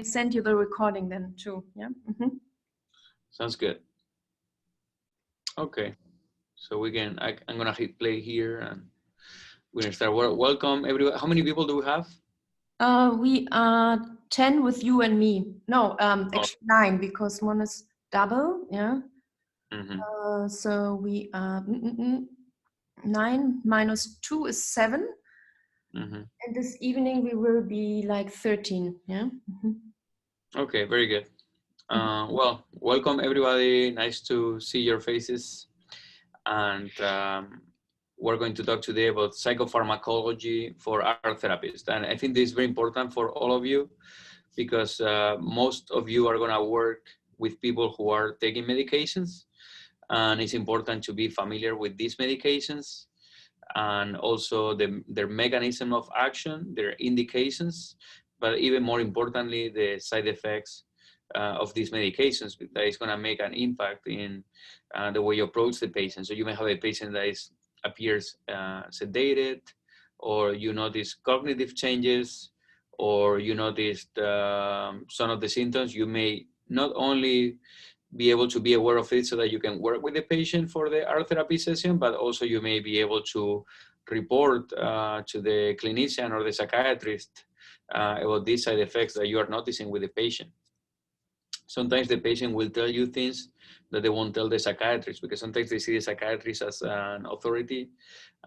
send you the recording then too. Yeah. Sounds good. Okay, so I'm gonna hit play here and we're gonna start. Welcome everyone. How many people do we have? We are 10 with you and me. No, actually 9 because one is double. Yeah. So we are 9 minus 2 is 7. And this evening we will be like 13. Yeah. Okay, very good. Well, welcome everybody. Nice to see your faces. And we're going to talk today about psychopharmacology for art therapists. And I think this is very important for all of you because most of you are going to work with people who are taking medications. And it's important to be familiar with these medications and also their mechanism of action, their indications, but even more importantly, the side effects of these medications that is going to make an impact in the way you approach the patient. So you may have a patient that appears sedated, or you notice cognitive changes, or you noticed some of the symptoms. You may not only be able to be aware of it so that you can work with the patient for the art therapy session, but also you may be able to report to the clinician or the psychiatrist about these side effects that you are noticing with the patient. Sometimes the patient will tell you things that they won't tell the psychiatrist, because sometimes they see the psychiatrist as an authority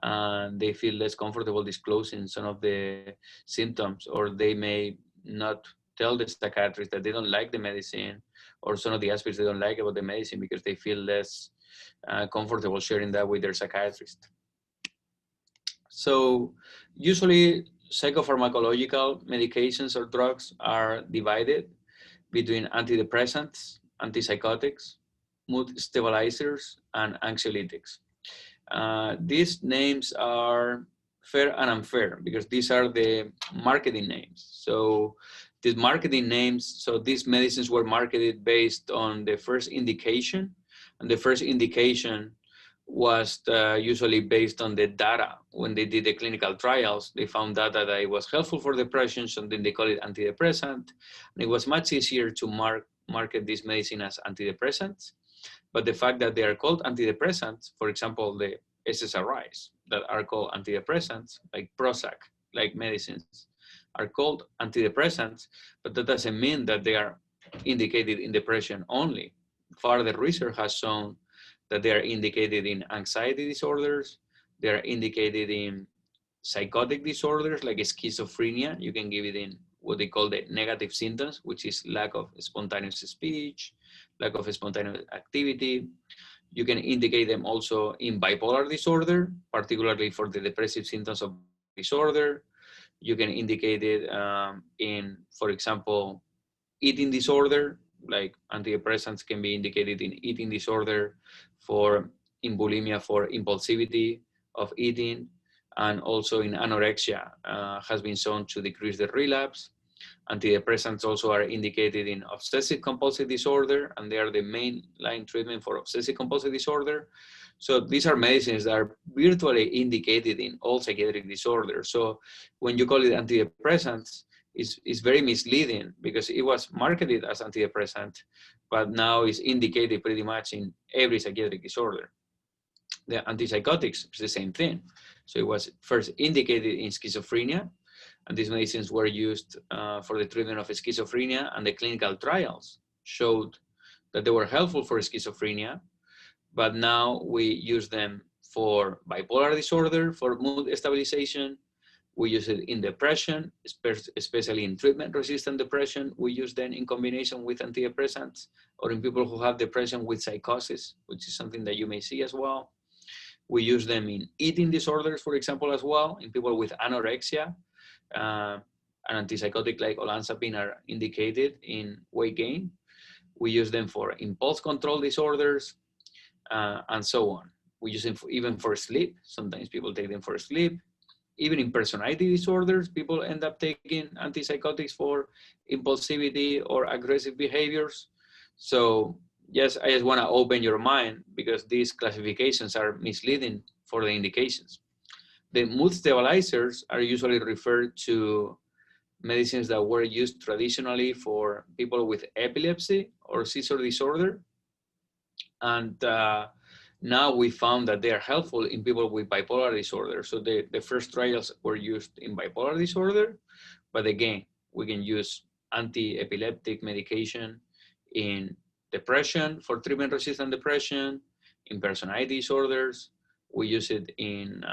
and they feel less comfortable disclosing some of the symptoms, or they may not tell the psychiatrist that they don't like the medicine or some of the aspects they don't like about the medicine because they feel less comfortable sharing that with their psychiatrist. So usually psychopharmacological medications or drugs are divided between antidepressants, antipsychotics, mood stabilizers, and anxiolytics. These names are fair and unfair because these are the marketing names. So these marketing names, so these medicines were marketed based on the first indication, and the first indication was usually based on the data. When they did the clinical trials, they found data that it was helpful for depression, so then they call it antidepressant. And it was much easier to market this medicine as antidepressants. But the fact that they are called antidepressants, for example, the SSRIs that are called antidepressants, like Prozac, like medicines, are called antidepressants, but that doesn't mean that they are indicated in depression only. Further research has shown that they are indicated in anxiety disorders, they are indicated in psychotic disorders like schizophrenia. You can give it in what they call the negative symptoms, which is lack of spontaneous speech, lack of spontaneous activity. You can indicate them also in bipolar disorder, particularly for the depressive symptoms of disorder. You can indicate it in, for example, eating disorder, like antidepressants can be indicated in eating disorder, in bulimia for impulsivity of eating, and also in anorexia has been shown to decrease the relapse. Antidepressants also are indicated in obsessive compulsive disorder, and they are the main line treatment for obsessive compulsive disorder. So these are medicines that are virtually indicated in all psychiatric disorders. So when you call it antidepressants, it's very misleading because it was marketed as antidepressant, but now it's indicated pretty much in every psychiatric disorder. The antipsychotics is the same thing. So it was first indicated in schizophrenia, and these medicines were used for the treatment of schizophrenia, and the clinical trials showed that they were helpful for schizophrenia, but now we use them for bipolar disorder, for mood stabilization. We use it in depression, especially in treatment-resistant depression. We use them in combination with antidepressants, or in people who have depression with psychosis, which is something that you may see as well. We use them in eating disorders, for example, as well, in people with anorexia. An antipsychotic like olanzapine are indicated in weight gain. We use them for impulse control disorders, and so on. We use them even for sleep. Sometimes people take them for sleep. Even in personality disorders, people end up taking antipsychotics for impulsivity or aggressive behaviors. So yes, I just want to open your mind because these classifications are misleading for the indications. The mood stabilizers are usually referred to medicines that were used traditionally for people with epilepsy or seizure disorder. And now we found that they are helpful in people with bipolar disorder. So the first trials were used in bipolar disorder, but again, we can use anti-epileptic medication in depression for treatment-resistant depression, in personality disorders. We use it in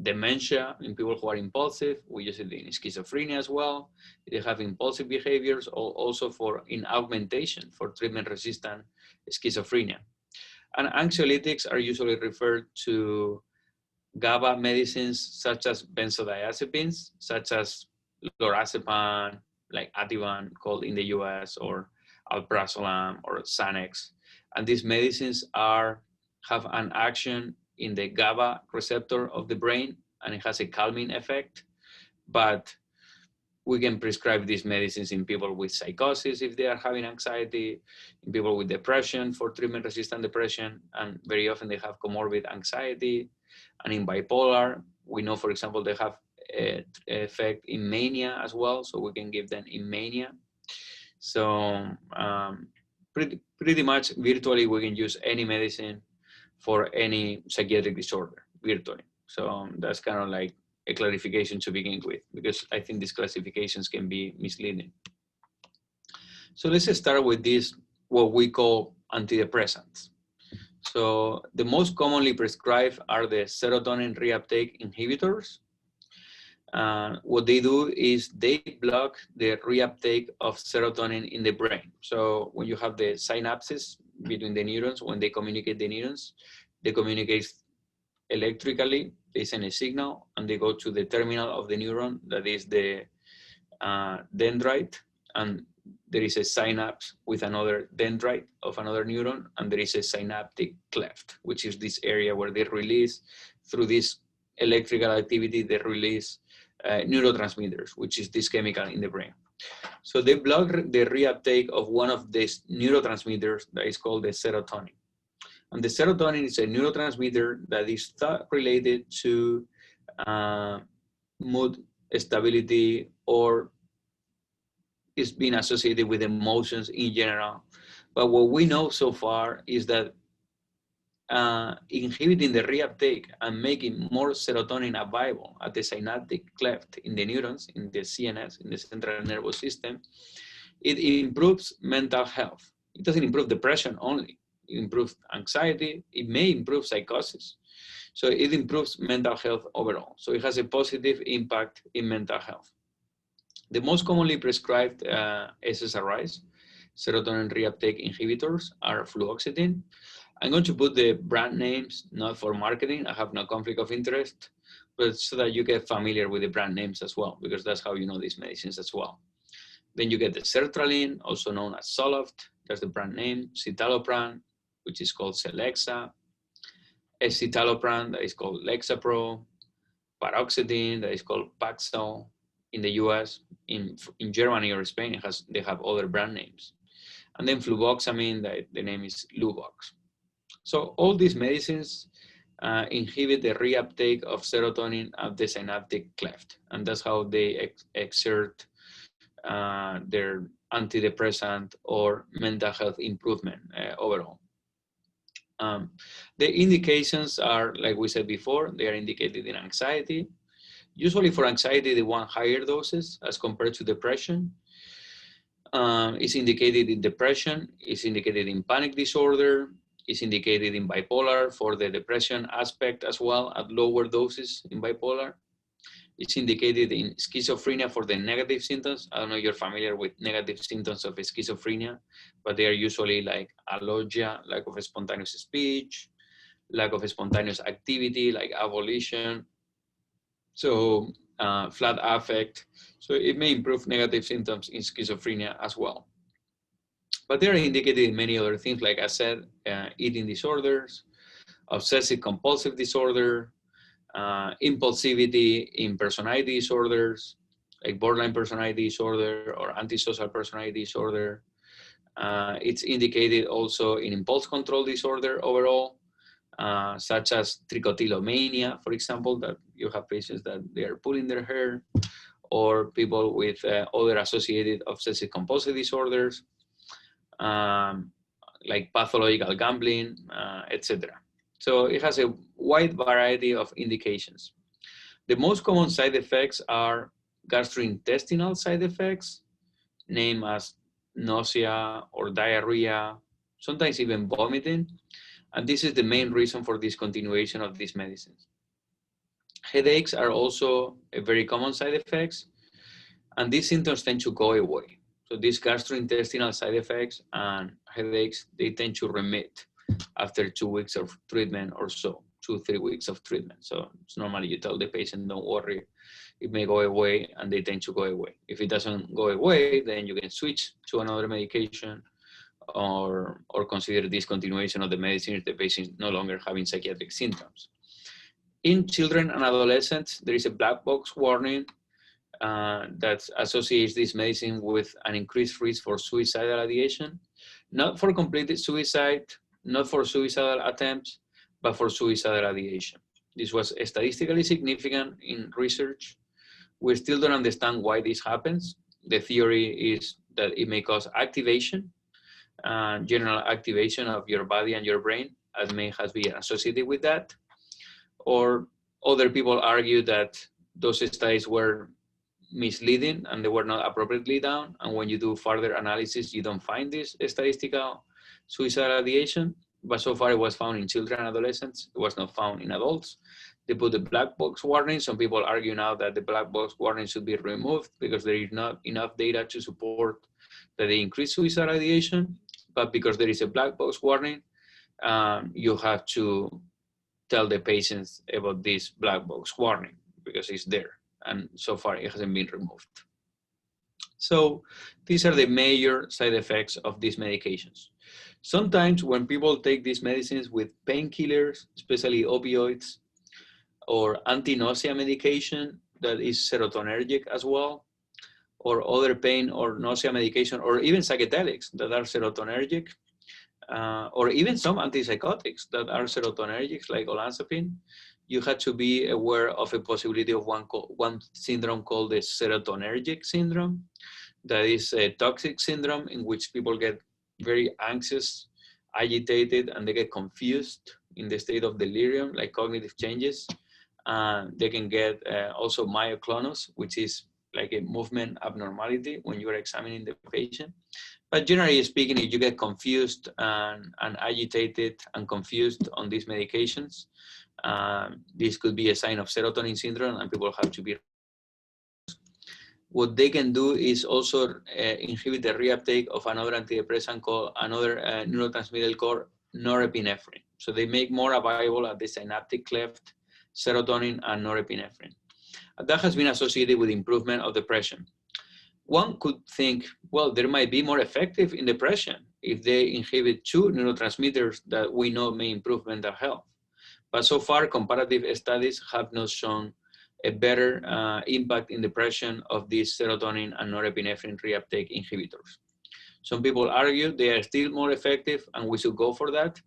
dementia, in people who are impulsive. We use it in schizophrenia as well. They have impulsive behaviors, also in augmentation for treatment-resistant schizophrenia. And anxiolytics are usually referred to GABA medicines such as benzodiazepines, such as lorazepam, like Ativan called in the US, or alprazolam or Xanax. And these medicines have an action in the GABA receptor of the brain, and it has a calming effect. But we can prescribe these medicines in people with psychosis if they are having anxiety, in people with depression for treatment-resistant depression, and very often they have comorbid anxiety. And in bipolar, we know, for example, they have an effect in mania as well, so we can give them in mania. So pretty much virtually we can use any medicine for any psychiatric disorder virtually. So that's kind of like a clarification to begin with, because I think these classifications can be misleading. So let's start with this, what we call antidepressants. So the most commonly prescribed are the serotonin reuptake inhibitors. What they do is they block the reuptake of serotonin in the brain. So when you have the synapses between the neurons, when they communicate the neurons, they communicate electrically, they send a signal and they go to the terminal of the neuron, that is the dendrite, and there is a synapse with another dendrite of another neuron, and there is a synaptic cleft, which is this area where they release, through this electrical activity, they release neurotransmitters, which is this chemical in the brain. So they block the reuptake of one of these neurotransmitters that is called the serotonin. And the serotonin is a neurotransmitter that is thought related to mood stability, or is being associated with emotions in general. But what we know so far is that inhibiting the reuptake and making more serotonin available at the synaptic cleft in the neurons, in the CNS, in the central nervous system, it improves mental health. It doesn't improve depression only. It improves anxiety. It may improve psychosis. So it improves mental health overall. So it has a positive impact in mental health. The most commonly prescribed SSRIs, serotonin reuptake inhibitors, are fluoxetine. I'm going to put the brand names, not for marketing. I have no conflict of interest, but so that you get familiar with the brand names as well, because that's how you know these medicines as well. Then you get the sertraline, also known as Zoloft. That's the brand name. Citalopram, which is called Celexa. Escitalopram, that is called Lexapro. Paroxetine, that is called Paxil in the US. In Germany or Spain, they have other brand names. And then fluvoxamine, the name is Luvox. So all these medicines inhibit the reuptake of serotonin at the synaptic cleft. And that's how they exert their antidepressant or mental health improvement overall. The indications are, like we said before, they are indicated in anxiety. Usually for anxiety, they want higher doses as compared to depression. It's indicated in depression, it's indicated in panic disorder, it's indicated in bipolar for the depression aspect as well at lower doses in bipolar. It's indicated in schizophrenia for the negative symptoms. I don't know if you're familiar with negative symptoms of schizophrenia, but they are usually like alogia, lack of spontaneous speech, lack of spontaneous activity like avolition, so flat affect. So it may improve negative symptoms in schizophrenia as well. But they are indicated in many other things, like I said, eating disorders, obsessive compulsive disorder, impulsivity in personality disorders, like borderline personality disorder or antisocial personality disorder. It's indicated also in impulse control disorder overall, such as trichotillomania, for example, that you have patients that they are pulling their hair, or people with other associated obsessive compulsive disorders, like pathological gambling, etc. So it has a wide variety of indications. The most common side effects are gastrointestinal side effects, named as nausea or diarrhea, sometimes even vomiting, and this is the main reason for discontinuation of these medicines. Headaches are also a very common side effects, and these symptoms tend to go away. So these gastrointestinal side effects and headaches, they tend to remit after 2 weeks of treatment or so, 2-3 weeks of treatment. So it's normally you tell the patient, don't worry, it may go away, and they tend to go away. If it doesn't go away, then you can switch to another medication or consider discontinuation of the medicine if the patient is no longer having psychiatric symptoms. In children and adolescents, there is a black box warning that associates this medicine with an increased risk for suicidal ideation, not for complete suicide, not for suicidal attempts, but for suicidal ideation. This was statistically significant in research. We still don't understand why this happens. The theory is that it may cause activation, general activation of your body and your brain, as may has been associated with that. Or other people argue that those studies were misleading and they were not appropriately done. And when you do further analysis, you don't find this statistical suicidal ideation. But so far it was found in children and adolescents. It was not found in adults. They put the black box warning. Some people argue now that the black box warning should be removed because there is not enough data to support that they increase suicidal ideation. But because there is a black box warning, you have to tell the patients about this black box warning because it's there. And so far it hasn't been removed. So these are the major side effects of these medications. Sometimes when people take these medicines with painkillers, especially opioids, or anti-nausea medication that is serotonergic as well, or other pain or nausea medication, or even psychedelics that are serotonergic, or even some antipsychotics that are serotonergic, like olanzapine, you had to be aware of a possibility of one syndrome called the serotonergic syndrome. That is a toxic syndrome in which people get very anxious, agitated, and they get confused in the state of delirium, like cognitive changes. They can get also myoclonus, which is like a movement abnormality when you are examining the patient. But generally speaking, if you get confused and agitated and confused on these medications, this could be a sign of serotonin syndrome, and people have to be. What they can do is also inhibit the reuptake of another antidepressant called another neurotransmitter called norepinephrine. So they make more available at the synaptic cleft serotonin and norepinephrine. And that has been associated with improvement of depression. One could think, well, there might be more effective in depression if they inhibit two neurotransmitters that we know may improve mental health. But so far, comparative studies have not shown a better impact in depression of these serotonin and norepinephrine reuptake inhibitors. Some people argue they are still more effective and we should go for that,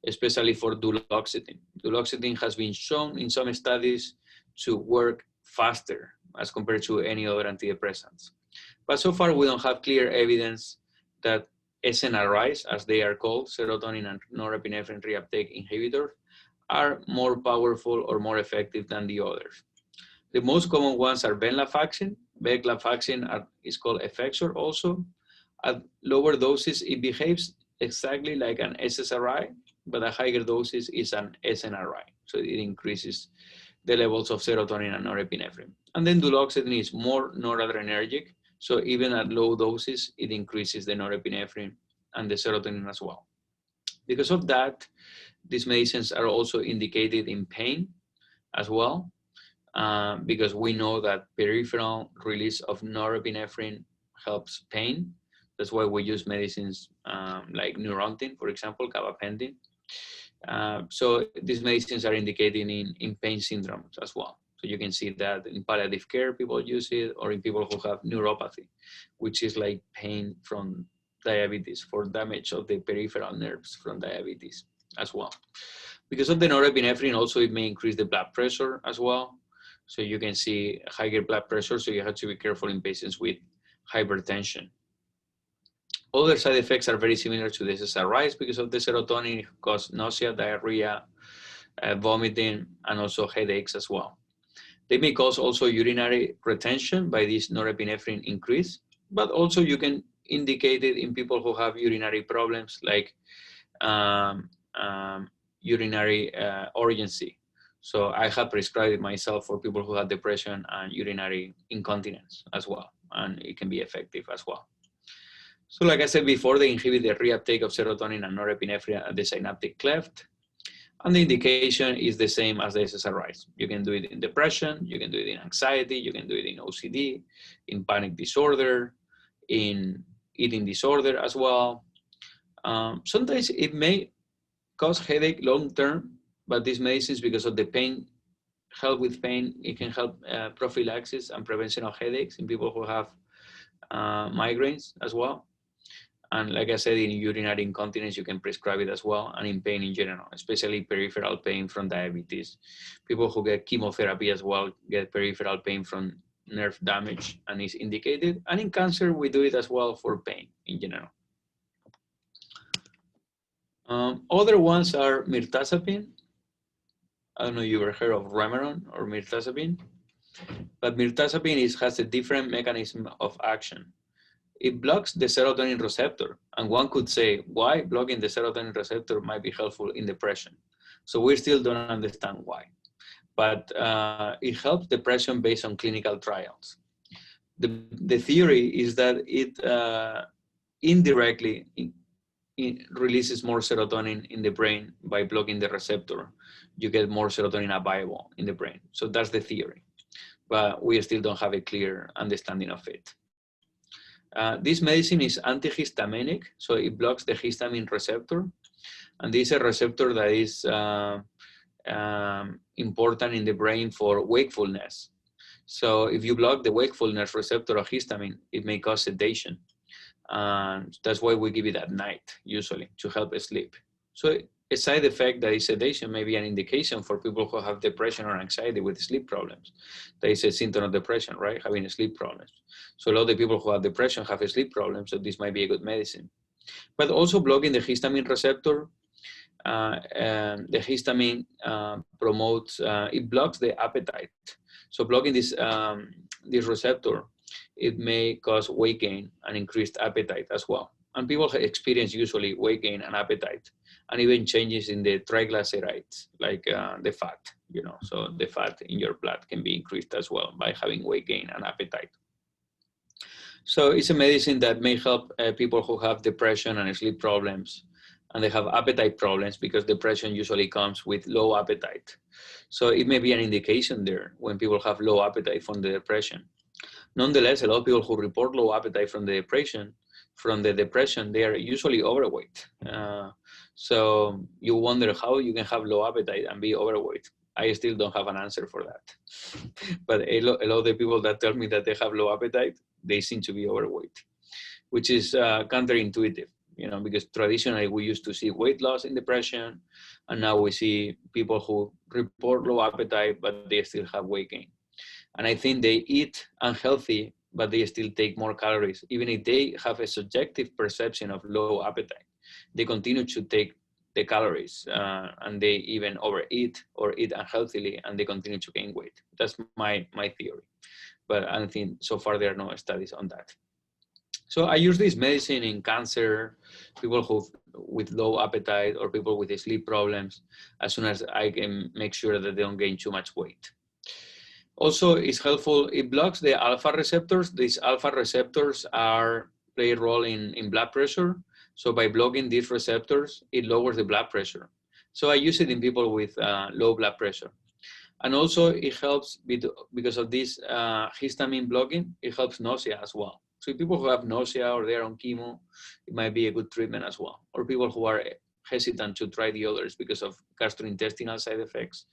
especially for duloxetine. Duloxetine has been shown in some studies to work faster as compared to any other antidepressants. But so far we don't have clear evidence that SNRIs, as they are called, serotonin and norepinephrine reuptake inhibitors, are more powerful or more effective than the others. The most common ones are venlafaxine. Venlafaxine is called Effexor also. At lower doses, it behaves exactly like an SSRI, but at higher doses is an SNRI. So it increases the levels of serotonin and norepinephrine. And then duloxetine is more noradrenergic. So even at low doses, it increases the norepinephrine and the serotonin as well. Because of that, these medicines are also indicated in pain as well, because we know that peripheral release of norepinephrine helps pain. That's why we use medicines like Neurontin, for example, gabapentin. So these medicines are indicated in pain syndromes as well. So you can see that in palliative care, people use it, or in people who have neuropathy, which is like pain from diabetes, for damage of the peripheral nerves from diabetes as well. Because of the norepinephrine, also it may increase the blood pressure as well. So you can see higher blood pressure, so you have to be careful in patients with hypertension. Other side effects are very similar to the SSRIs because of the serotonin, cause nausea, diarrhea, vomiting, and also headaches as well. They may cause also urinary retention by this norepinephrine increase, but also you can indicate it in people who have urinary problems like urinary urgency. So I have prescribed it myself for people who have depression and urinary incontinence as well, and it can be effective as well. So like I said before, they inhibit the reuptake of serotonin and norepinephrine at the synaptic cleft. And the indication is the same as the SSRIs. You can do it in depression, you can do it in anxiety, you can do it in OCD, in panic disorder, in eating disorder as well. Sometimes it may cause headache long-term, but these medicines, because of the pain, help with pain, it can help prophylaxis and prevention of headaches in people who have migraines as well. And like I said, in urinary incontinence, you can prescribe it as well, and in pain in general, especially peripheral pain from diabetes. People who get chemotherapy as well get peripheral pain from nerve damage and is indicated. And in cancer, we do it as well for pain in general. Other ones are Mirtazapine. I don't know if you ever heard of Remeron or Mirtazapine, but Mirtazapine has a different mechanism of action. It blocks the serotonin receptor. And one could say, why blocking the serotonin receptor might be helpful in depression? So we still don't understand why. But it helps depression based on clinical trials. The theory is that it indirectly releases more serotonin in the brain by blocking the receptor. You get more serotonin available in the brain. So that's the theory. But we still don't have a clear understanding of it. This medicine is antihistaminic, so it blocks the histamine receptor. And this is a receptor that is important in the brain for wakefulness. So if you block the wakefulness receptor of histamine, it may cause sedation. And that's why we give it at night, usually, to help sleep. So a side effect that is sedation may be an indication for people who have depression or anxiety with sleep problems. That is a symptom of depression, right? Having sleep problems. So a lot of the people who have depression have a sleep problem, so this might be a good medicine. But also blocking the histamine receptor, the histamine promotes, it blocks the appetite. So blocking this receptor, it may cause weight gain and increased appetite as well. And people experience usually weight gain and appetite, and even changes in the triglycerides, like the fat, you know, so the fat in your blood can be increased as well by having weight gain and appetite. So it's a medicine that may help people who have depression and sleep problems, and they have appetite problems because depression usually comes with low appetite. So it may be an indication there when people have low appetite from the depression. Nonetheless, a lot of people who report low appetite from the depression, they are usually overweight. So you wonder how you can have low appetite and be overweight. I still don't have an answer for that. But a lot of the people that tell me that they have low appetite, they seem to be overweight, which is counterintuitive, you know, because traditionally we used to see weight loss in depression, and now we see people who report low appetite, but they still have weight gain. And I think they eat unhealthy, but they still take more calories. Even if they have a subjective perception of low appetite, they continue to take the calories and they even overeat or eat unhealthily, and they continue to gain weight. That's my theory. But I don't think so far there are no studies on that. So I use this medicine in cancer, people who with low appetite or people with sleep problems, as soon as I can make sure that they don't gain too much weight. Also, it's helpful, it blocks the alpha receptors. These alpha receptors play a role in blood pressure. So by blocking these receptors, it lowers the blood pressure. So I use it in people with low blood pressure. And also it helps because of this histamine blocking, it helps nausea as well. So people who have nausea or they're on chemo, it might be a good treatment as well. Or people who are hesitant to try the others because of gastrointestinal side effects,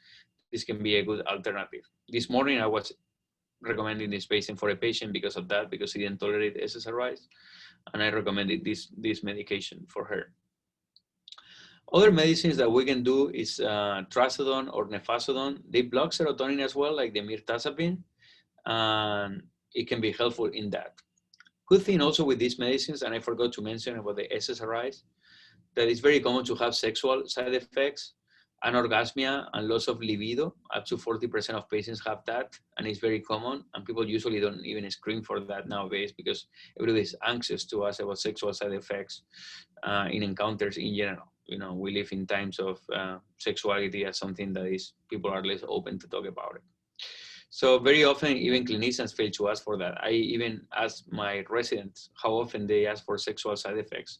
this can be a good alternative. This morning I was recommending this patient for a patient because of that, because he didn't tolerate SSRIs, and I recommended this medication for her. Other medicines that we can do is trazodone or nefazodone. They block serotonin as well, like the mirtazapine, and it can be helpful in that. Good thing also with these medicines, and I forgot to mention about the SSRIs, that it's very common to have sexual side effects, anorgasmia and loss of libido. Up to 40% of patients have that, and it's very common, and people usually don't even screen for that nowadays because everybody is anxious to ask about sexual side effects in encounters in general. You know, we live in times of sexuality as something that is, people are less open to talk about it. So very often, even clinicians fail to ask for that. I even ask my residents how often they ask for sexual side effects,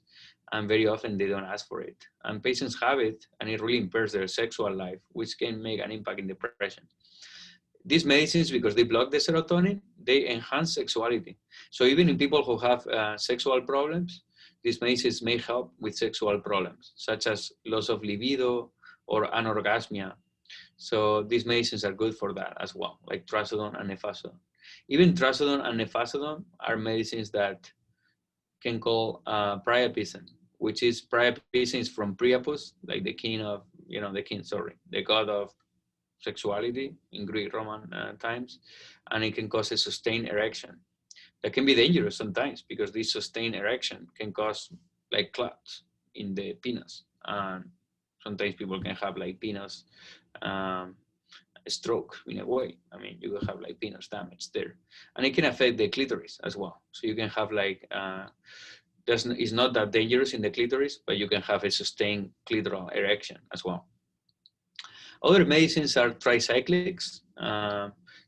and very often they don't ask for it. And patients have it, and it really impairs their sexual life, which can make an impact in depression. These medicines, because they block the serotonin, they enhance sexuality. So even in people who have sexual problems, these medicines may help with sexual problems, such as loss of libido or anorgasmia. So these medicines are good for that as well, like trazodone and nefazodone. Even trazodone and nefazodone are medicines that can call priapism, which is priapism is from Priapus, like the king of, the god of sexuality in Greek Roman times, and it can cause a sustained erection. That can be dangerous sometimes because this sustained erection can cause like clots in the penis, and sometimes people can have like penis stroke in a way. I mean, you will have like penis damage there, and it can affect the clitoris as well. So you can have like it's not that dangerous in the clitoris, but you can have a sustained clitoral erection as well. Other medicines are tricyclics.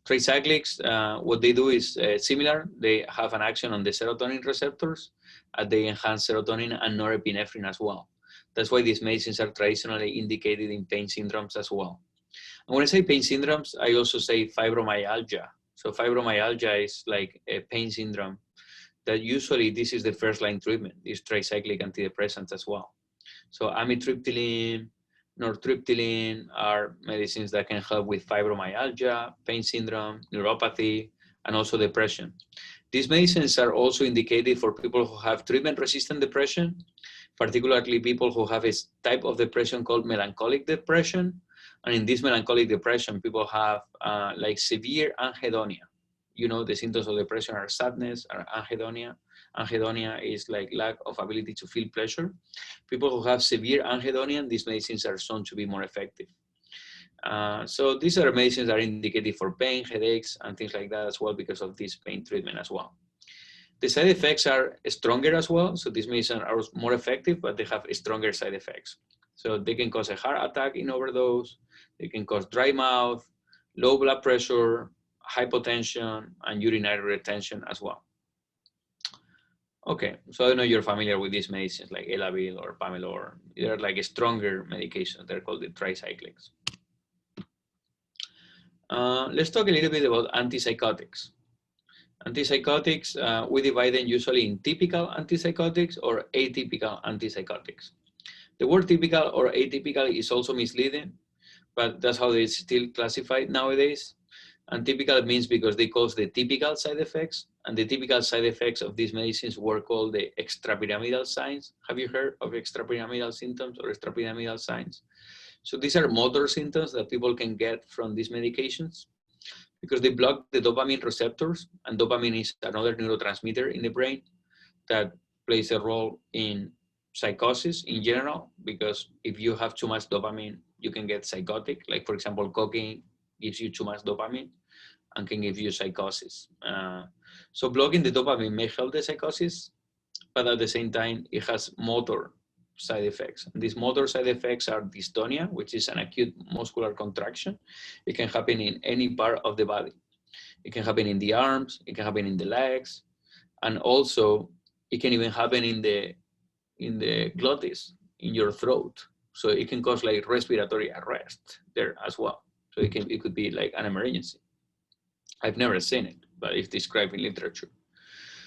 Tricyclics, what they do is similar. They have an action on the serotonin receptors, and they enhance serotonin and norepinephrine as well. That's why these medicines are traditionally indicated in pain syndromes as well. And when I say pain syndromes, I also say fibromyalgia. So fibromyalgia is like a pain syndrome that usually this is the first line treatment, these tricyclic antidepressants as well. So amitriptyline, nortriptyline are medicines that can help with fibromyalgia, pain syndrome, neuropathy, and also depression. These medicines are also indicated for people who have treatment-resistant depression, particularly people who have a type of depression called melancholic depression. And in this melancholic depression, people have like severe anhedonia. You know, the symptoms of depression are sadness, or anhedonia. Anhedonia is like lack of ability to feel pleasure. People who have severe anhedonia, these medicines are shown to be more effective. So these are medicines that are indicated for pain, headaches, and things like that as well because of this pain treatment as well. The side effects are stronger as well. So these medicines are more effective, but they have stronger side effects. So they can cause a heart attack in overdose. They can cause dry mouth, low blood pressure, hypotension, and urinary retention as well. Okay, so I know you're familiar with these medicines like Elavil or Pamelor. They're like stronger medications. They're called the tricyclics. Let's talk a little bit about antipsychotics. Antipsychotics, we divide them usually in typical antipsychotics or atypical antipsychotics. The word typical or atypical is also misleading, but that's how it's still classified nowadays. And typical means because they cause the typical side effects, and the typical side effects of these medicines were called the extrapyramidal signs. Have you heard of extrapyramidal symptoms or extrapyramidal signs? So these are motor symptoms that people can get from these medications because they block the dopamine receptors, and dopamine is another neurotransmitter in the brain that plays a role in psychosis in general, because if you have too much dopamine, you can get psychotic. Like for example, cocaine gives you too much dopamine and can give you psychosis. So blocking the dopamine may help the psychosis, but at the same time, it has motor side effects. And these motor side effects are dystonia, which is an acute muscular contraction. It can happen in any part of the body. It can happen in the arms, it can happen in the legs, and also it can even happen in the glottis, in your throat. So it can cause like respiratory arrest there as well. So it could be like an emergency. I've never seen it, but it's described in literature.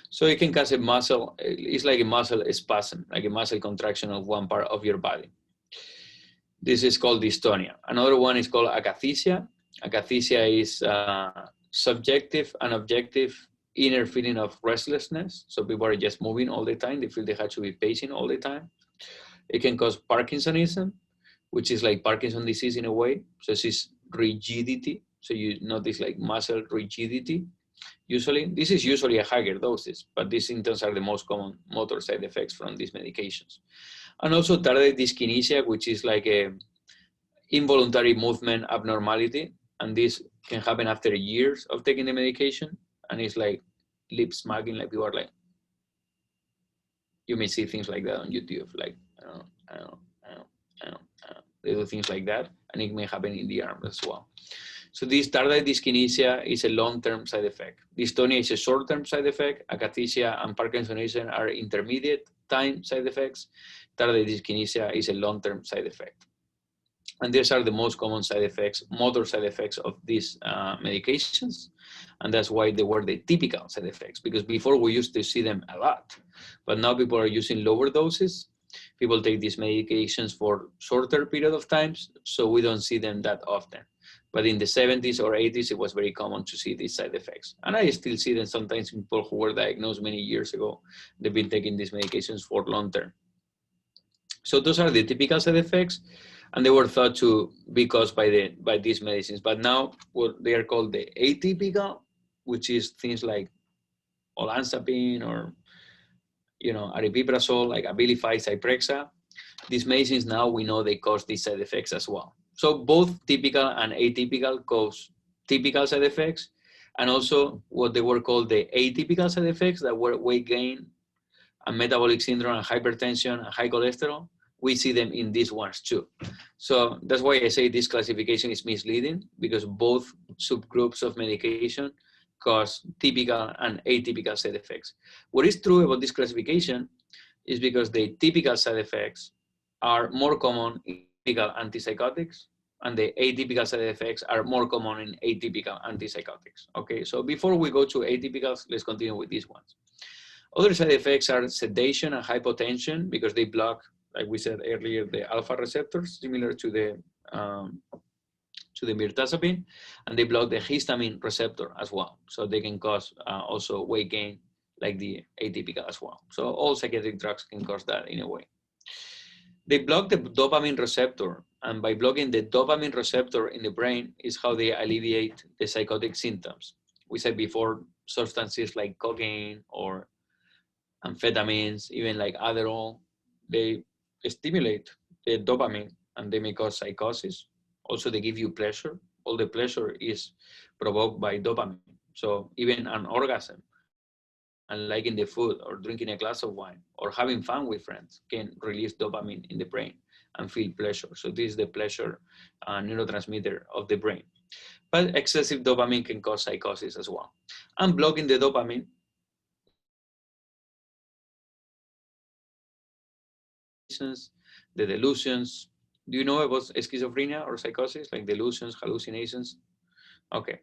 So it can cause a muscle, it's like a muscle spasm, like a muscle contraction of one part of your body. This is called dystonia. Another one is called akathisia. Akathisia is subjective and objective inner feeling of restlessness. So people are just moving all the time. They feel they have to be pacing all the time. It can cause Parkinsonism, which is like Parkinson's disease in a way. So it's rigidity. So you notice like muscle rigidity. Usually, this is usually a higher doses, but these symptoms are the most common motor side effects from these medications. And also tardive dyskinesia, which is like a involuntary movement abnormality. And this can happen after years of taking the medication. And it's like lip smacking, like people are like, you may see things like that on YouTube, like, I don't know. They do things like that, and it may happen in the arm as well. So this tardive dyskinesia is a long-term side effect. Dystonia is a short-term side effect. Akathisia and Parkinsonism are intermediate time side effects. Tardive dyskinesia is a long-term side effect. And these are the most common side effects, motor side effects of these medications. And that's why they were the typical side effects, because before we used to see them a lot, but now people are using lower doses. People take these medications for shorter period of times, so we don't see them that often. But in the 70s or 80s, it was very common to see these side effects. And I still see them sometimes in people who were diagnosed many years ago. They've been taking these medications for long term. So those are the typical side effects, and they were thought to be caused by these medicines. But now what they are called the atypical, which is things like olanzapine or aripiprazole, like Abilify, Zyprexa. These medicines now we know they cause these side effects as well. So both typical and atypical cause typical side effects, and also what they were called the atypical side effects that were weight gain and metabolic syndrome and hypertension and high cholesterol. We see them in these ones too. So that's why I say this classification is misleading, because both subgroups of medication cause typical and atypical side effects. What is true about this classification is because the typical side effects are more common in typical antipsychotics, and the atypical side effects are more common in atypical antipsychotics. Okay, so before we go to atypicals, let's continue with these ones. Other side effects are sedation and hypotension, because they block, like we said earlier, the alpha receptors, similar to the mirtazapine, and they block the histamine receptor as well. So they can cause also weight gain, like the atypical as well. So all psychiatric drugs can cause that in a way. They block the dopamine receptor, and by blocking the dopamine receptor in the brain is how they alleviate the psychotic symptoms. We said before, substances like cocaine or amphetamines, even like Adderall, they stimulate the dopamine and they may cause psychosis. Also, they give you pleasure. All the pleasure is provoked by dopamine. So even an orgasm and liking the food or drinking a glass of wine or having fun with friends can release dopamine in the brain and feel pleasure. So this is the pleasure neurotransmitter of the brain. But excessive dopamine can cause psychosis as well. And blocking the dopamine, the delusions. Do you know about schizophrenia or psychosis, like delusions, hallucinations? Okay.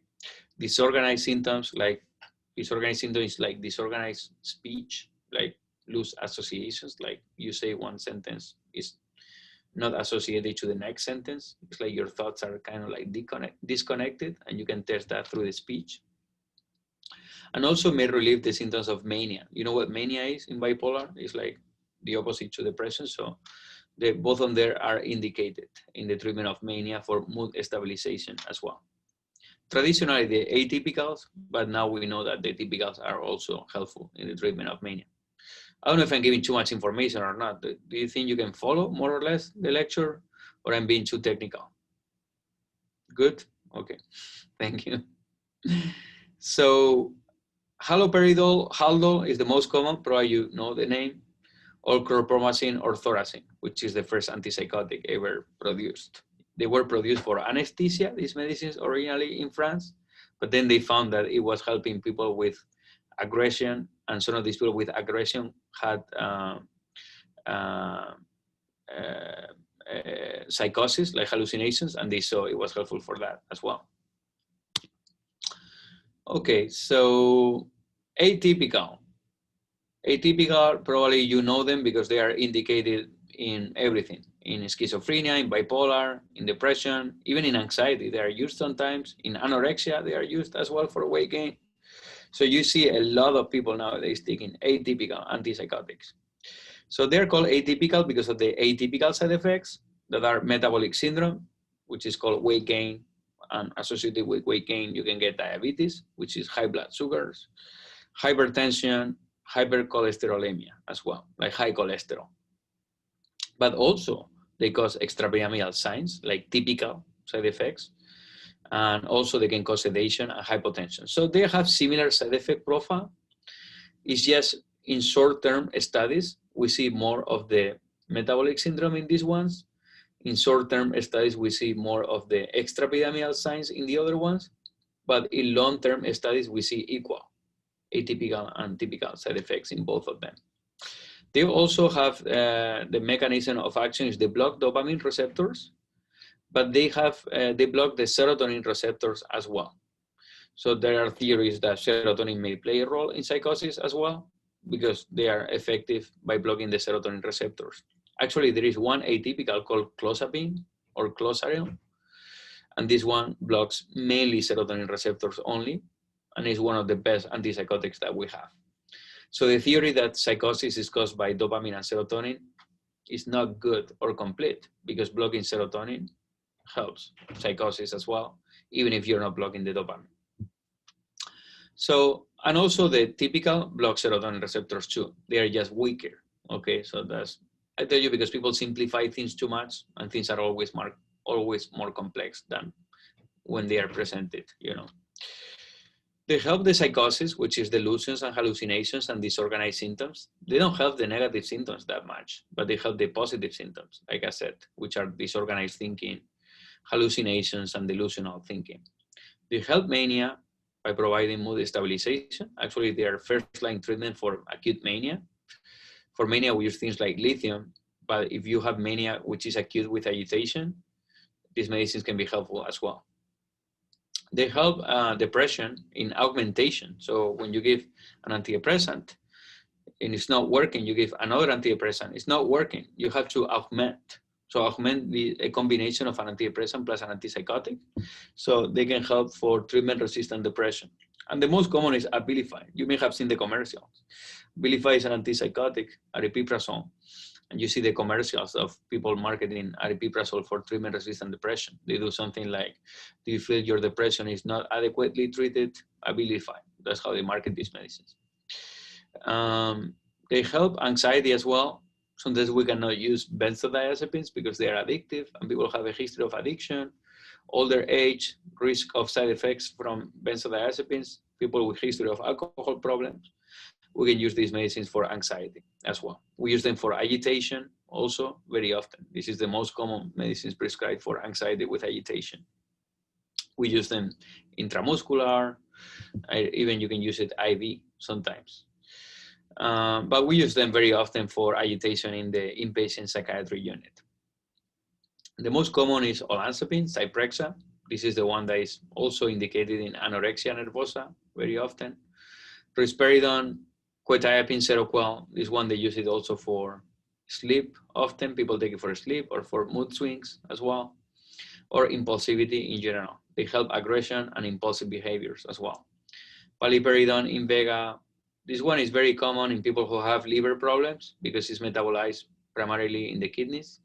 Disorganized symptoms, like disorganized symptoms like disorganized speech, like loose associations, like you say one sentence is not associated to the next sentence. It's like your thoughts are kind of like disconnected, and you can test that through the speech. And also may relieve the symptoms of mania. You know what mania is in bipolar? It's like the opposite to depression. So both of them are indicated in the treatment of mania for mood stabilization as well. Traditionally, the atypicals, but now we know that the typicals are also helpful in the treatment of mania. I don't know if I'm giving too much information or not. Do you think you can follow more or less the lecture, or I'm being too technical? Good? Okay, thank you. So haloperidol, Haldol is the most common, probably you know the name, or chlorpromazine or thorazine, which is the first antipsychotic ever produced. They were produced for anesthesia, these medicines originally in France, but then they found that it was helping people with aggression, and some of these people with aggression had psychosis, like hallucinations, and they saw it was helpful for that as well. Okay, so atypical. Atypical, probably you know them because they are indicated in everything, in schizophrenia, in bipolar, in depression, even in anxiety. They are used sometimes. In anorexia, they are used as well for weight gain. So you see a lot of people nowadays taking atypical antipsychotics. So they're called atypical because of the atypical side effects that are metabolic syndrome, which is called weight gain, and associated with weight gain, you can get diabetes, which is high blood sugars, hypertension, hypercholesterolemia as well, like high cholesterol. But also they cause extrapyramidal signs like typical side effects, and also they can cause sedation and hypotension. So they have similar side effect profile. It's just in short-term studies, we see more of the metabolic syndrome in these ones. In short-term studies, we see more of the extrapyramidal signs in the other ones. But in long-term studies, we see equal atypical and typical side effects in both of them. They also have the mechanism of action is they block dopamine receptors, but they block the serotonin receptors as well. So there are theories that serotonin may play a role in psychosis as well, because they are effective by blocking the serotonin receptors. Actually, there is one atypical called clozapine or clozaril, and this one blocks mainly serotonin receptors only, and is one of the best antipsychotics that we have. So the theory that psychosis is caused by dopamine and serotonin is not good or complete, because blocking serotonin helps psychosis as well, even if you're not blocking the dopamine. So, and also the typical block serotonin receptors too. They are just weaker. Okay, so that's, I tell you, because people simplify things too much, and things are always more complex than when they are presented, you know. They help the psychosis, which is delusions and hallucinations and disorganized symptoms. They don't help the negative symptoms that much, but they help the positive symptoms, like I said, which are disorganized thinking, hallucinations, and delusional thinking. They help mania by providing mood stabilization. Actually, they are first-line treatment for acute mania. For mania, we use things like lithium, but if you have mania, which is acute with agitation, these medicines can be helpful as well. They help depression in augmentation. So when you give an antidepressant and it's not working, you give another antidepressant, it's not working, you have to augment. So augment a combination of an antidepressant plus an antipsychotic. So they can help for treatment-resistant depression. And the most common is Abilify. You may have seen the commercials. Abilify is an antipsychotic, aripiprazole. And you see the commercials of people marketing aripiprazole for treatment-resistant depression. They do something like, do you feel your depression is not adequately treated? Abilify. That's how they market these medicines. They help anxiety as well. Sometimes we cannot use benzodiazepines because they are addictive and people have a history of addiction, older age, risk of side effects from benzodiazepines, people with history of alcohol problems. We can use these medicines for anxiety as well. We use them for agitation also very often. This is the most common medicines prescribed for anxiety with agitation. We use them intramuscular, even you can use it IV sometimes. But we use them very often for agitation in the inpatient psychiatry unit. The most common is olanzapine, Zyprexa. This is the one that is also indicated in anorexia nervosa very often. Risperidone, quetiapine, Seroquel. This one they use it also for sleep. Often people take it for sleep or for mood swings as well, or impulsivity in general. They help aggression and impulsive behaviors as well. Paliperidone, Invega. This one is very common in people who have liver problems because it's metabolized primarily in the kidneys.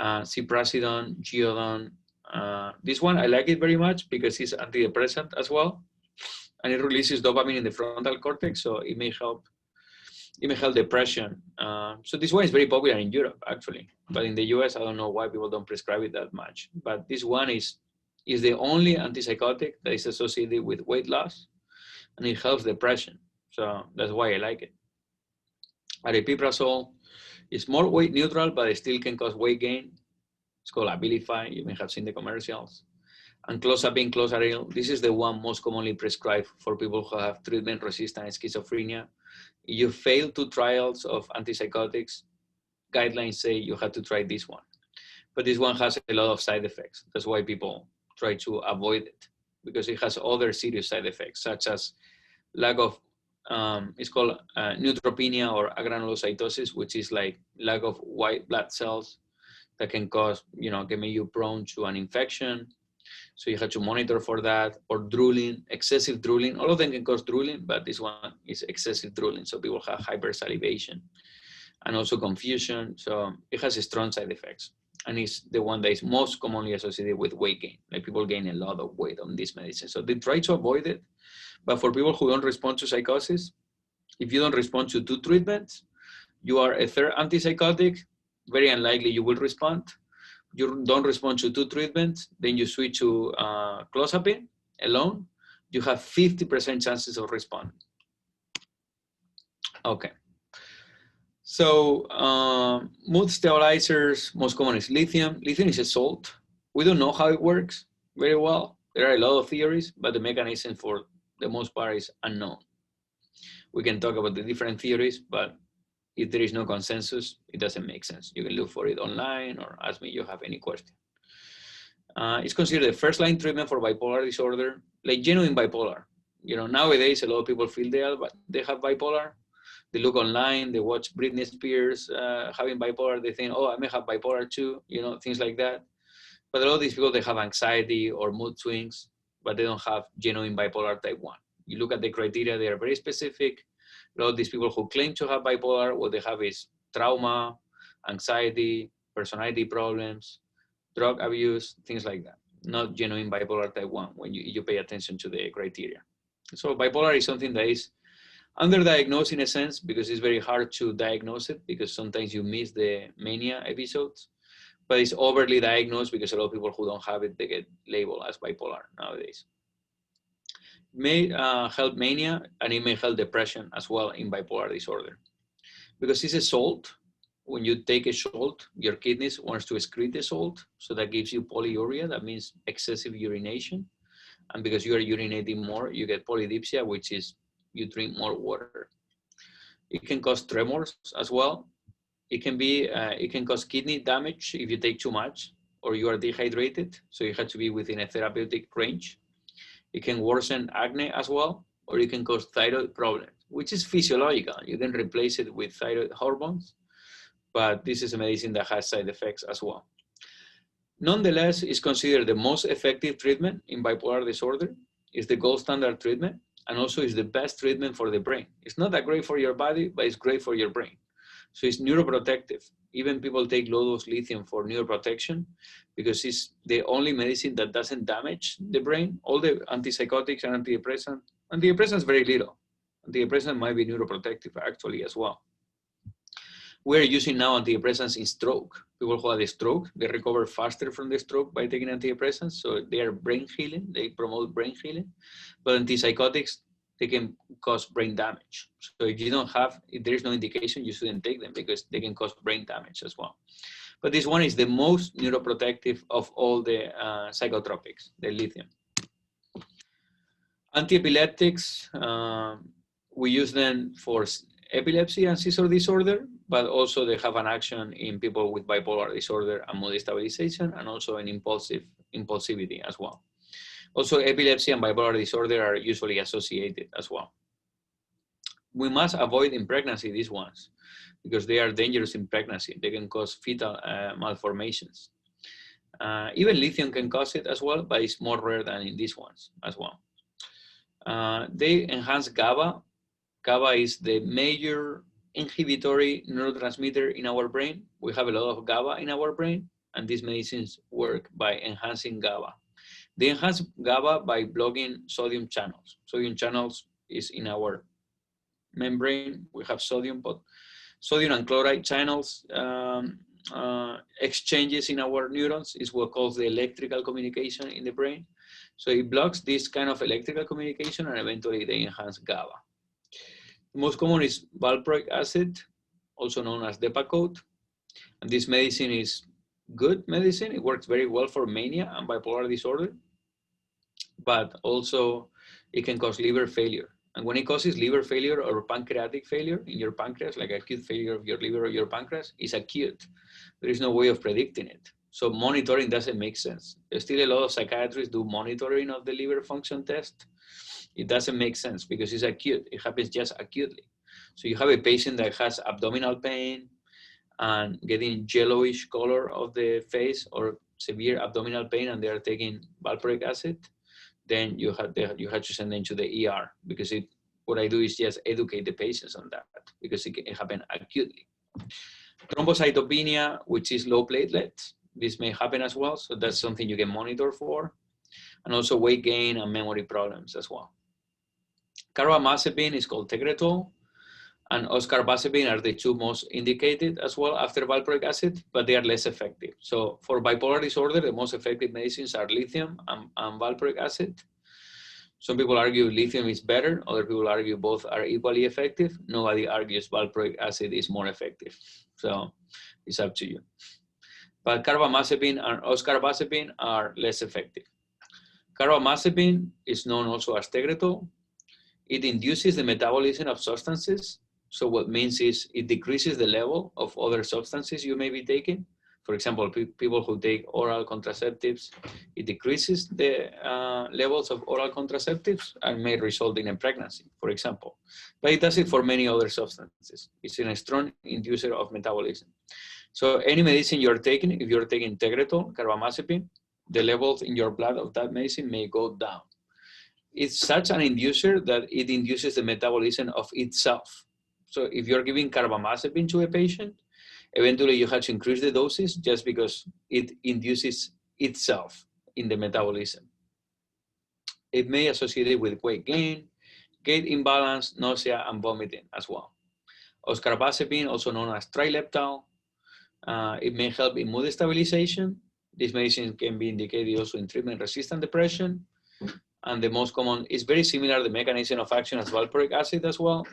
Ciprasidone, Geodon. This one, I like it very much because it's antidepressant as well. And it releases dopamine in the frontal cortex, so it may help depression. So this one is very popular in Europe, actually. But in the US, I don't know why people don't prescribe it that much. But this one is the only antipsychotic that is associated with weight loss, and it helps depression. So that's why I like it. Aripiprazole is more weight neutral, but it still can cause weight gain. It's called Abilify. You may have seen the commercials. And clozapine, clozaril. This is the one most commonly prescribed for people who have treatment-resistant schizophrenia. If you fail 2 trials of antipsychotics, guidelines say you have to try this one. But this one has a lot of side effects. That's why people try to avoid it, because it has other serious side effects, such as lack of it's called neutropenia or agranulocytosis, which is like lack of white blood cells that can cause, can make you prone to an infection. So you have to monitor for that, or drooling, excessive drooling. All of them can cause drooling, but this one is excessive drooling. So people have hypersalivation. and also confusion. So it has strong side effects, and it's the one that is most commonly associated with weight gain. Like people gain a lot of weight on this medicine. So they try to avoid it. But for people who don't respond to psychosis, if you don't respond to 2 treatments, you are a third antipsychotic, very unlikely you will respond. You don't respond to 2 treatments, then you switch to clozapine alone, you have 50% chances of responding. Okay. So mood stabilizers, most common is lithium. Lithium is a salt. We don't know how it works very well. There are a lot of theories, but the mechanism for the most part is unknown. We can talk about the different theories, but if there is no consensus, it doesn't make sense. You can look for it online or ask me if you have any question. It's considered the first-line treatment for bipolar disorder, like genuine bipolar. You know, nowadays a lot of people feel they have bipolar. They look online, they watch Britney Spears having bipolar. They think, oh, I may have bipolar too. You know, things like that. But a lot of these people, they have anxiety or mood swings, but they don't have genuine bipolar type 1. You look at the criteria; they are very specific. A lot of these people who claim to have bipolar, what they have is trauma, anxiety, personality problems, drug abuse, things like that. Not genuine bipolar type 1 when you pay attention to the criteria. So bipolar is something that is underdiagnosed in a sense because it's very hard to diagnose it because sometimes you miss the mania episodes, but it's overly diagnosed because a lot of people who don't have it, they get labeled as bipolar nowadays. It may help mania and it may help depression as well in bipolar disorder. Because it's a salt, when you take a salt, your kidneys wants to excrete the salt, so that gives you polyuria, that means excessive urination. And because you are urinating more, you get polydipsia, which is you drink more water. It can cause tremors as well. It can cause kidney damage if you take too much or you are dehydrated, so you have to be within a therapeutic range. It can worsen acne as well, or it can cause thyroid problems, which is physiological. You can replace it with thyroid hormones, but this is a medicine that has side effects as well. Nonetheless, it's considered the most effective treatment in bipolar disorder. It's the gold standard treatment, and also is the best treatment for the brain. It's not that great for your body, but it's great for your brain. So it's neuroprotective. Even people take low-dose lithium for neuroprotection because it's the only medicine that doesn't damage the brain. All the antipsychotics and antidepressants very little. Antidepressants might be neuroprotective actually as well. We're using now antidepressants in stroke. People who had a stroke, they recover faster from the stroke by taking antidepressants. So they are brain healing, they promote brain healing. But antipsychotics, they can cause brain damage. So if there is no indication, you shouldn't take them because they can cause brain damage as well. But this one is the most neuroprotective of all the psychotropics, the lithium. Antiepileptics, we use them for epilepsy and seizure disorder, but also they have an action in people with bipolar disorder and mood stabilization, and also in impulsivity as well. Also, epilepsy and bipolar disorder are usually associated as well. We must avoid in pregnancy these ones because they are dangerous in pregnancy. They can cause fetal malformations. Even lithium can cause it as well, but it's more rare than in these ones as well. They enhance GABA. GABA is the major inhibitory neurotransmitter in our brain. We have a lot of GABA in our brain, and these medicines work by enhancing GABA. They enhance GABA by blocking sodium channels. Sodium channels is in our membrane. We have sodium, but sodium and chloride channels exchanges in our neurons is what calls the electrical communication in the brain. So it blocks this kind of electrical communication, and eventually they enhance GABA. The most common is valproic acid, also known as Depakote. And this medicine is good medicine. It works very well for mania and bipolar disorder, but also it can cause liver failure. And when it causes liver failure or pancreatic failure in your pancreas, like acute failure of your liver or your pancreas, it's acute. There is no way of predicting it. So monitoring doesn't make sense. There's still a lot of psychiatrists do monitoring of the liver function test. It doesn't make sense because it's acute. It happens just acutely. So you have a patient that has abdominal pain and getting yellowish color of the face or severe abdominal pain, and they are taking valproic acid, then you have to send them to the ER because what I do is just educate the patients on that because it can happen acutely. Thrombocytopenia, which is low platelets. This may happen as well, so that's something you can monitor for. And also weight gain and memory problems as well. Carbamazepine is called Tegretol, and oscarbazepine are the two most indicated as well after valproic acid, but they are less effective. So for bipolar disorder, the most effective medicines are lithium and valproic acid. Some people argue lithium is better. Other people argue both are equally effective. Nobody argues valproic acid is more effective. So it's up to you. But carbamazepine and oscarbazepine are less effective. Carbamazepine is known also as Tegretol. It induces the metabolism of substances. So what means is it decreases the level of other substances you may be taking. For example, people who take oral contraceptives, it decreases the levels of oral contraceptives and may result in a pregnancy, for example. But it does it for many other substances. It's a strong inducer of metabolism. So any medicine you're taking, if you're taking Tegretol, carbamazepine, the levels in your blood of that medicine may go down. It's such an inducer that it induces the metabolism of itself. So if you're giving carbamazepine to a patient, eventually you have to increase the doses just because it induces itself in the metabolism. It may associate it with weight gain, gait imbalance, nausea, and vomiting as well. Oscarbazepine, also known as Trileptal, it may help in mood stabilization. This medicine can be indicated also in treatment-resistant depression. And the most common is very similar, the mechanism of action as valproic acid as well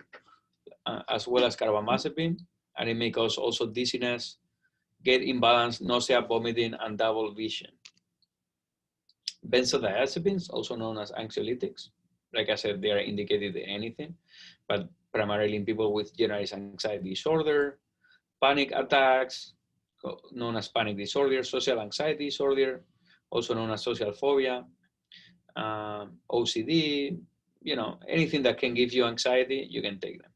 as carbamazepine. And it may cause also dizziness, gait imbalance, nausea, vomiting, and double vision. Benzodiazepines, also known as anxiolytics. Like I said, they are indicated in anything, but primarily in people with generalized anxiety disorder, panic attacks, known as panic disorder, social anxiety disorder, also known as social phobia, OCD, anything that can give you anxiety, you can take them.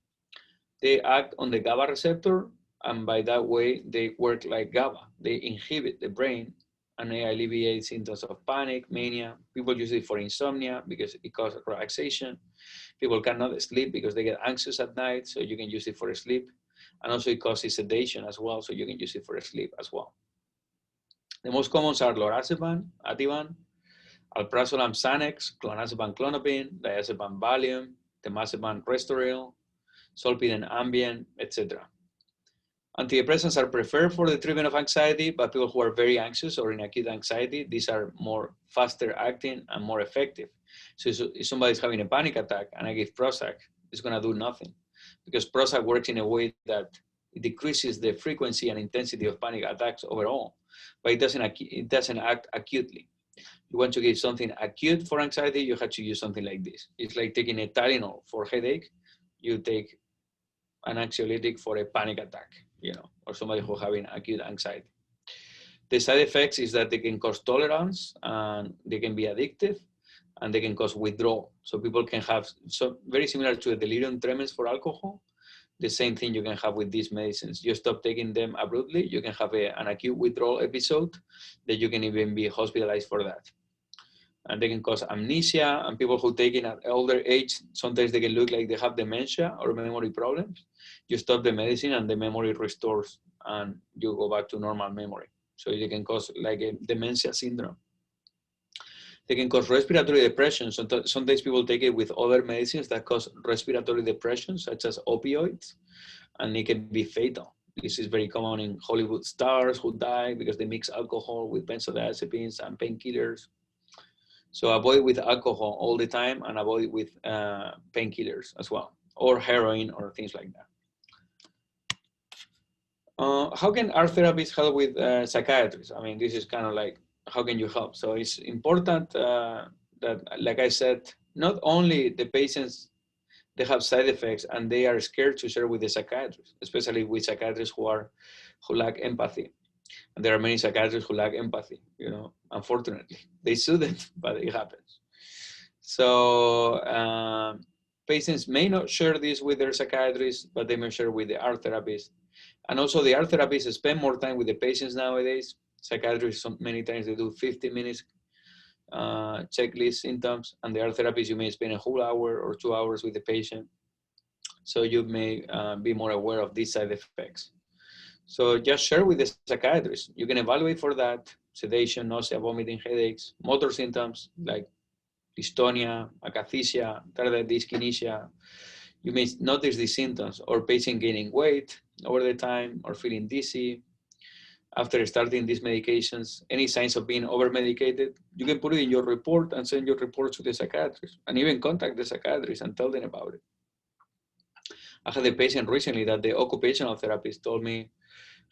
They act on the GABA receptor, and by that way, they work like GABA. They inhibit the brain, and they alleviate symptoms of panic, mania. People use it for insomnia because it causes relaxation. People cannot sleep because they get anxious at night, so you can use it for sleep. And also it causes sedation as well, so you can use it for sleep as well. The most commons are lorazepam, Ativan, alprazolam, Xanax, clonazepam, Klonopin, diazepam, Valium, temazepam, Restoril, Zolpidem, Ambien, etc. Antidepressants are preferred for the treatment of anxiety, but people who are very anxious or in acute anxiety, these are more faster acting and more effective. So if somebody's having a panic attack and I give Prozac, it's going to do nothing because Prozac works in a way that it decreases the frequency and intensity of panic attacks overall, but it doesn't act acutely. You want to give something acute for anxiety, you have to use something like this. It's like taking a Tylenol for headache. You take an anxiolytic for a panic attack, or somebody who's having acute anxiety. The side effects is that they can cause tolerance, and they can be addictive, and they can cause withdrawal. So people can have, very similar to a delirium tremens for alcohol, the same thing you can have with these medicines. You stop taking them abruptly, you can have an acute withdrawal episode that you can even be hospitalized for that. And they can cause amnesia, and people who take it at older age, sometimes they can look like they have dementia or memory problems. You stop the medicine and the memory restores and you go back to normal memory. So they can cause like a dementia syndrome. They can cause respiratory depression. Sometimes people take it with other medicines that cause respiratory depression, such as opioids, and it can be fatal. This is very common in Hollywood stars who die because they mix alcohol with benzodiazepines and painkillers. So avoid with alcohol all the time and avoid with painkillers as well, or heroin or things like that. How can art therapists help with psychiatrists? I mean, this is kind of like, how can you help? So it's important that, like I said, not only the patients, they have side effects and they are scared to share with the psychiatrist, especially with psychiatrists who lack empathy. And there are many psychiatrists who lack empathy, unfortunately. They shouldn't, but it happens. So patients may not share this with their psychiatrist, but they may share with the art therapist. And also the art therapists spend more time with the patients nowadays. Psychiatrists, many times they do 50 minutes checklist symptoms, and the art therapist, you may spend a whole hour or 2 hours with the patient. So you may be more aware of these side effects. So just share with the psychiatrist. You can evaluate for that: sedation, nausea, vomiting, headaches, motor symptoms like dystonia, akathisia, tardive dyskinesia. You may notice these symptoms, or patient gaining weight over the time, or feeling dizzy after starting these medications. Any signs of being over-medicated, you can put it in your report and send your report to the psychiatrist, and even contact the psychiatrist and tell them about it. I had a patient recently that the occupational therapist told me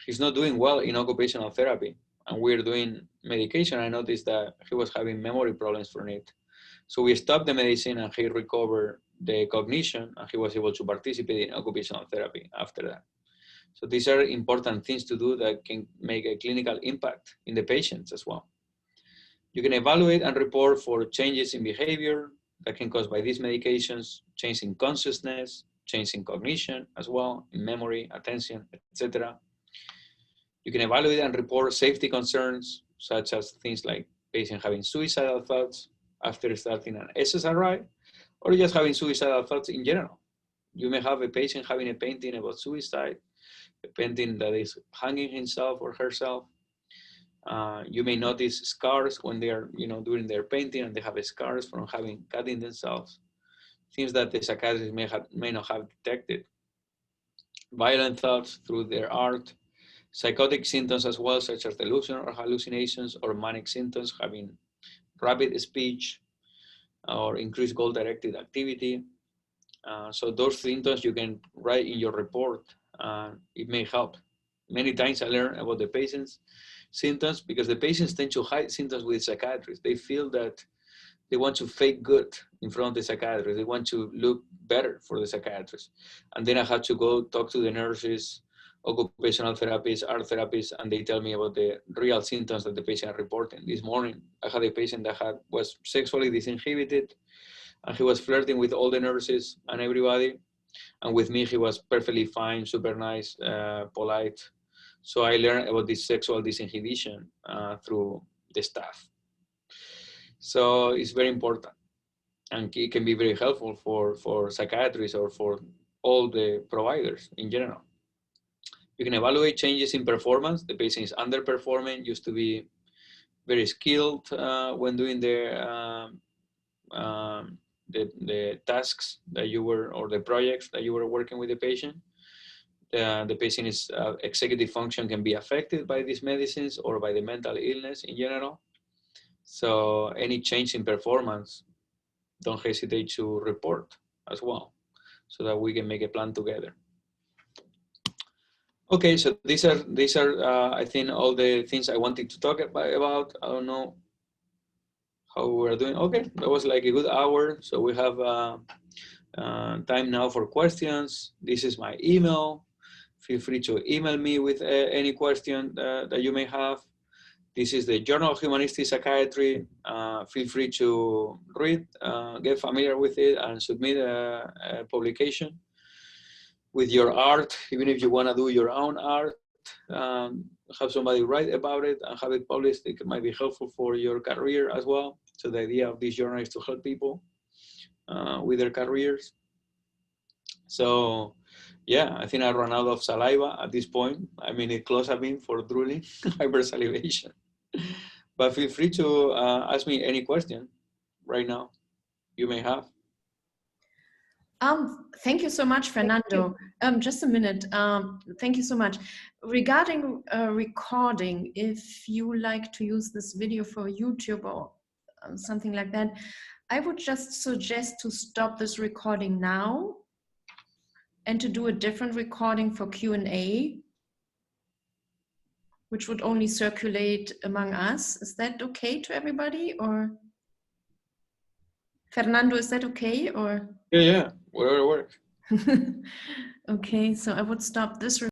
he's not doing well in occupational therapy, and we're doing medication. I noticed that he was having memory problems from it. So we stopped the medicine and he recovered the cognition, and he was able to participate in occupational therapy after that. So these are important things to do that can make a clinical impact in the patients as well. You can evaluate and report for changes in behavior that can cause by these medications, change in consciousness, change in cognition as well, in memory, attention, etc. You can evaluate and report safety concerns, such as things like patient having suicidal thoughts after starting an SSRI, or just having suicidal thoughts in general. You may have a patient having a painting about suicide, a painting that is hanging himself or herself. You may notice scars when they are, doing their painting, and they have scars from having cutting themselves. Things that the psychiatrist may not have detected. Violent thoughts through their art. Psychotic symptoms as well, such as delusion or hallucinations, or manic symptoms, having rapid speech or increased goal-directed activity. So those symptoms you can write in your report. It may help. Many times I learn about the patient's symptoms because the patients tend to hide symptoms with psychiatrists. They feel that they want to fake good in front of the psychiatrist. They want to look better for the psychiatrist. And then I had to go talk to the nurses, occupational therapists, art therapists, and they tell me about the real symptoms that the patient are reporting. This morning, I had a patient that was sexually disinhibited, and he was flirting with all the nurses and everybody. And with me, he was perfectly fine, super nice, polite. So I learned about this sexual disinhibition through the staff. So it's very important, and it can be very helpful for psychiatrists or for all the providers in general. You can evaluate changes in performance. The patient is underperforming, used to be very skilled when doing the tasks that you were, or the projects that you were working with the patient. The patient's executive function can be affected by these medicines or by the mental illness in general. So any change in performance, don't hesitate to report as well, so that we can make a plan together. Okay, so these are I think all the things I wanted to talk about. I don't know how we're doing. Okay, that was like a good hour. So we have time now for questions. This is my email. Feel free to email me with any question that you may have. This is the Journal of Humanistic Psychiatry. Feel free to read, get familiar with it, and submit a publication with your art. Even if you want to do your own art, have somebody write about it and have it published. It might be helpful for your career as well. So the idea of this journal is to help people with their careers. So yeah, I think I run out of saliva at this point. I mean, clozapine for drooling, hypersalivation. But feel free to ask me any question right now you may have. Thank you so much, Fernando. Just a minute. Thank you so much. Regarding recording, if you like to use this video for YouTube or something like that, I would just suggest to stop this recording now and to do a different recording for Q&A, which would only circulate among us. Is that okay to everybody, or? Fernando, is that okay, or? Yeah, whatever works. Okay, so I would stop this